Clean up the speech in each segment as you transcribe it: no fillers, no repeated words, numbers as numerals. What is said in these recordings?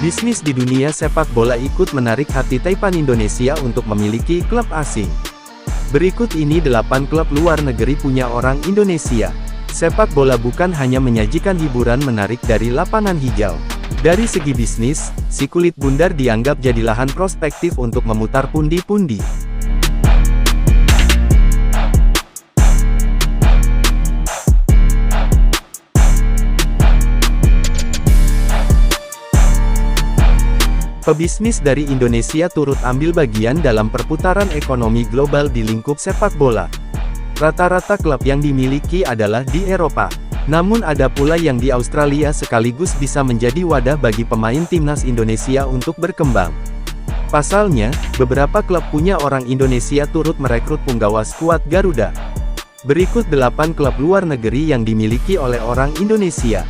Bisnis di dunia sepak bola ikut menarik hati Taipan Indonesia untuk memiliki klub asing. Berikut ini 8 klub luar negeri punya orang Indonesia. Sepak bola bukan hanya menyajikan hiburan menarik dari lapangan hijau. Dari segi bisnis, si kulit bundar dianggap jadi lahan prospektif untuk memutar pundi-pundi. Pebisnis dari Indonesia turut ambil bagian dalam perputaran ekonomi global di lingkup sepak bola. Rata-rata klub yang dimiliki adalah di Eropa. Namun ada pula yang di Australia sekaligus bisa menjadi wadah bagi pemain timnas Indonesia untuk berkembang. Pasalnya, beberapa klub punya orang Indonesia turut merekrut punggawa skuad Garuda. Berikut 8 klub luar negeri yang dimiliki oleh orang Indonesia.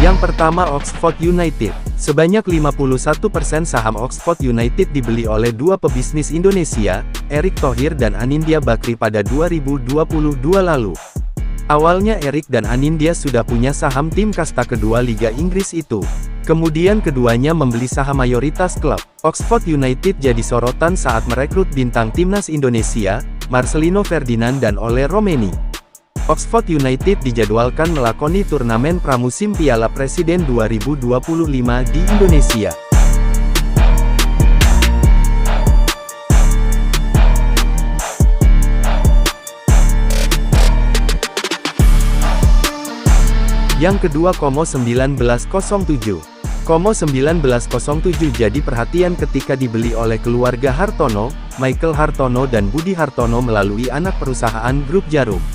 Yang pertama Oxford United. Sebanyak 51% saham Oxford United dibeli oleh dua pebisnis Indonesia, Erick Thohir dan Anindya Bakri pada 2022 lalu. Awalnya Erick dan Anindya sudah punya saham tim kasta kedua Liga Inggris itu. Kemudian keduanya membeli saham mayoritas klub. Oxford United jadi sorotan saat merekrut bintang timnas Indonesia, Marcelino Ferdinand dan Ole Romeni. Oxford United dijadwalkan melakoni turnamen pramusim Piala Presiden 2025 di Indonesia. Yang kedua Como 1907. Como 1907 jadi perhatian ketika dibeli oleh keluarga Hartono, Michael Hartono dan Budi Hartono melalui anak perusahaan Grup Jarum.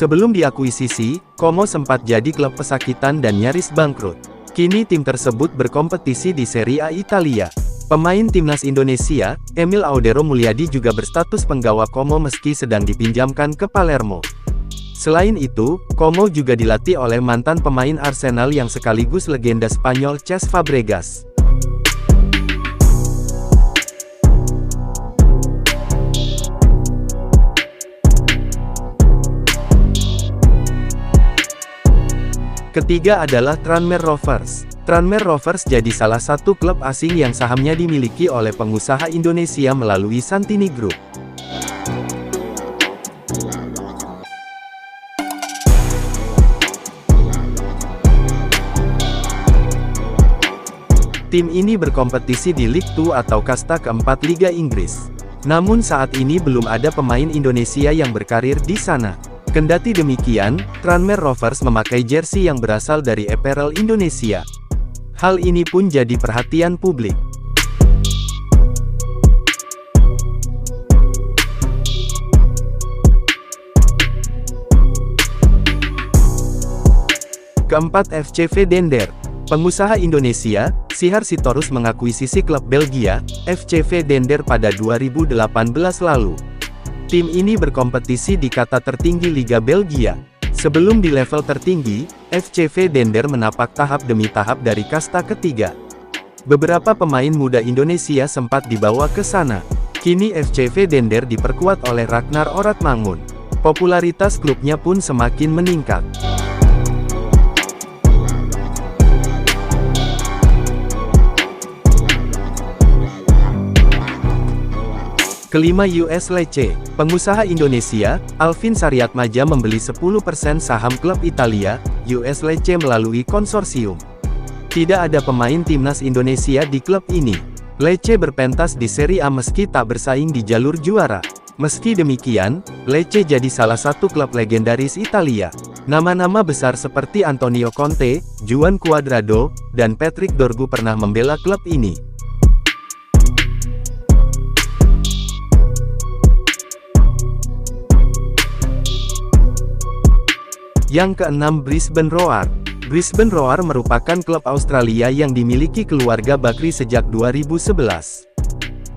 Sebelum diakuisisi, Como sempat jadi klub pesakitan dan nyaris bangkrut. Kini tim tersebut berkompetisi di Serie A Italia. Pemain timnas Indonesia, Emil Audero Mulyadi juga berstatus penggawa Como meski sedang dipinjamkan ke Palermo. Selain itu, Como juga dilatih oleh mantan pemain Arsenal yang sekaligus legenda Spanyol Cesc Fabregas. Ketiga adalah Tranmere Rovers. Tranmere Rovers jadi salah satu klub asing yang sahamnya dimiliki oleh pengusaha Indonesia melalui Santini Group. Tim ini berkompetisi di League 2 atau kasta keempat Liga Inggris. Namun saat ini belum ada pemain Indonesia yang berkarir di sana. Kendati demikian, Tranmere Rovers memakai jersey yang berasal dari apparel Indonesia. Hal ini pun jadi perhatian publik. Keempat FCV Dender. Pengusaha Indonesia, Sihar Sitorus mengakuisisi klub Belgia, FCV Dender pada 2018 lalu. Tim ini berkompetisi di kata tertinggi Liga Belgia. Sebelum di level tertinggi, FCV Dender menapak tahap demi tahap dari kasta ketiga. Beberapa pemain muda Indonesia sempat dibawa ke sana. Kini FCV Dender diperkuat oleh Ragnar Oratmangun. Popularitas klubnya pun semakin meningkat. Kelima US Lecce. Pengusaha Indonesia, Alvin Saryatmaja membeli 10% saham klub Italia, US Lecce melalui konsorsium. Tidak ada pemain timnas Indonesia di klub ini. Lecce berpentas di Serie A meski tak bersaing di jalur juara. Meski demikian, Lecce jadi salah satu klub legendaris Italia. Nama-nama besar seperti Antonio Conte, Juan Cuadrado, dan Patrick Dorgu pernah membela klub ini. Yang keenam Brisbane Roar. Brisbane Roar merupakan klub Australia yang dimiliki keluarga Bakri sejak 2011.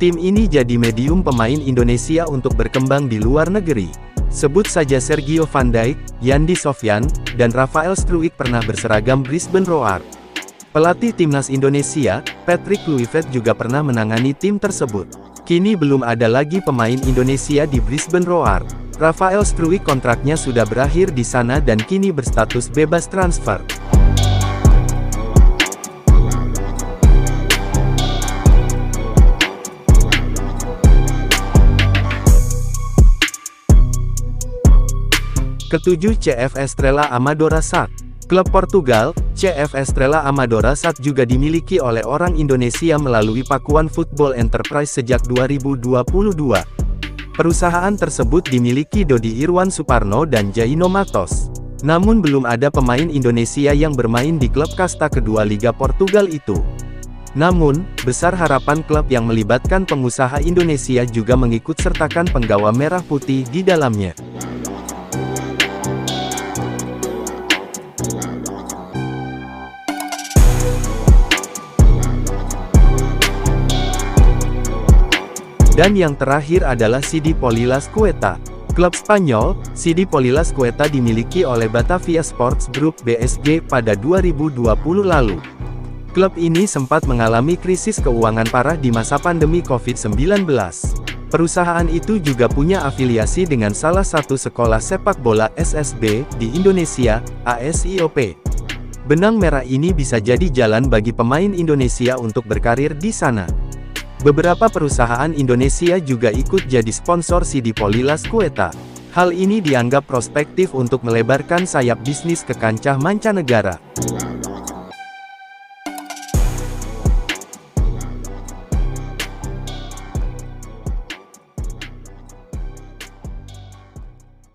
Tim ini jadi medium pemain Indonesia untuk berkembang di luar negeri. Sebut saja Sergio Van Dijk, Yandi Sofyan, dan Rafael Struijk pernah berseragam Brisbane Roar. Pelatih timnas Indonesia, Patrick Kluivert juga pernah menangani tim tersebut. Kini belum ada lagi pemain Indonesia di Brisbane Roar. Rafael Struijk kontraknya sudah berakhir di sana dan kini berstatus bebas transfer. Ketujuh, CF Estrela Amadora SAD. Klub Portugal, CF Estrela Amadora SAD juga dimiliki oleh orang Indonesia melalui Pakuan Football Enterprise sejak 2022. Perusahaan tersebut dimiliki Dodi Irwan Suparno dan Jaino Matos. Namun belum ada pemain Indonesia yang bermain di klub kasta kedua Liga Portugal itu. Namun, besar harapan klub yang melibatkan pengusaha Indonesia juga mengikut sertakan penggawa merah putih di dalamnya. Dan yang terakhir adalah CD Polilas Quetta. Klub Spanyol, CD Polilas Quetta dimiliki oleh Batavia Sports Group (BSG) pada 2020 lalu. Klub ini sempat mengalami krisis keuangan parah di masa pandemi COVID-19. Perusahaan itu juga punya afiliasi dengan salah satu sekolah sepak bola SSB di Indonesia, ASIOP. Benang merah ini bisa jadi jalan bagi pemain Indonesia untuk berkarir di sana. Beberapa perusahaan Indonesia juga ikut jadi sponsor CD Polilas Quetta. Hal ini dianggap prospektif untuk melebarkan sayap bisnis ke kancah mancanegara.